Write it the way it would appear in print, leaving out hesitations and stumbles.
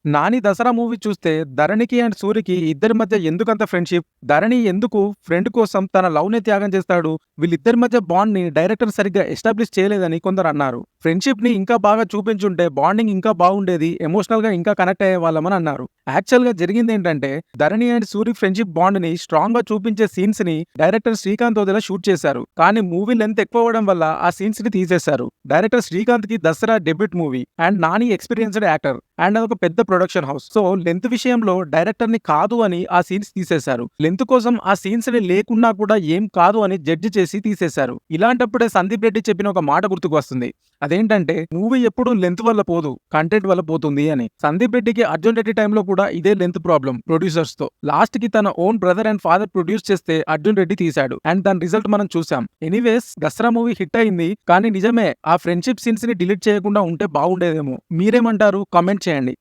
'Nani Dasara' movie చూస్తే ధరణికి and సూరికి ఇద్దరి మధ్య ఎందుకంత ఫ్రెండ్‌షిప్? ధరణి ఎందుకు ఫ్రెండ్ కోసం తన లవ్‌నే త్యాగం చేస్తాడు? వీళ్ళిద్దరి మధ్య బాండ్‌ని డైరెక్టర్ సరిగ్గా ఎస్టాబ్లిష్ చేయలేదని కొందరన్నారు. ఫ్రెండ్‌షిప్‌ని ఇంకా బాగా చూపించుంటే బాండింగ్ ఇంకా బాగుండేది. ఎమోషనల్‌గా ఇంకా కనెక్ట్ అయ్యేవాళ్ళమని అన్నారు. యాక్చువల్‌గా జరిగిందేంటంటే ధరణి అండ్ సూరి ఫ్రెండ్‌షిప్ బాండ్‌ని స్ట్రాంగ్‌గా చూపించే సీన్స్‌ని డైరెక్టర్ శ్రీకాంత్ వదిలా షూట్ చేశారు. కానీ మూవీ లెంత్ ఎక్కువవ్వడం వల్ల ఆ సీన్స్‌ని తీసేశారు. డైరెక్టర్ శ్రీకాంత్‌కి 'Dasara' debut movie and Nani experienced actor and అదొక పెద్ద ప్రొడక్షన్ హౌస్. సో లెంత్ విషయంలో డైరెక్టర్‌ని కాదు అని ఆ సీన్స్ తీసేశారు. లెంత్ కోసం ఆ సీన్స్‌ని లేకున్నా కూడా ఏం కాదు అని జడ్జ్ చేసి తీసేశారు. ఇలాంటప్పుడే సందీప్ రెడ్డి చెప్పిన ఒక మాట గుర్తుకు వస్తుంది. అదేంటంటే మూవీ ఎప్పుడు లెంత్ వల్ల పోదు, కంటెంట్ వల్ల పోతుంది అని. సందీప్ రెడ్డికి అర్జున్ రెడ్డి టైంలో కూడా ఇదే లెంత్ ప్రాబ్లం ప్రొడ్యూసర్స్ తో. లాస్ట్ కి తన own brother and father produce చేస్తే అర్జున్ రెడ్డి తీశాడు. అండ్ దాని రిజల్ట్ మనం చూసాం. ఎనీవేస్ దసరా మూవీ హిట్ అయింది. కానీ నిజమే ఆ ఫ్రెండ్షిప్ సీన్స్ ని డిలీట్ చేయకుండా ఉంటే బాగుండేదేమో. మీరేమంటారు? కామెంట్ చేయండి.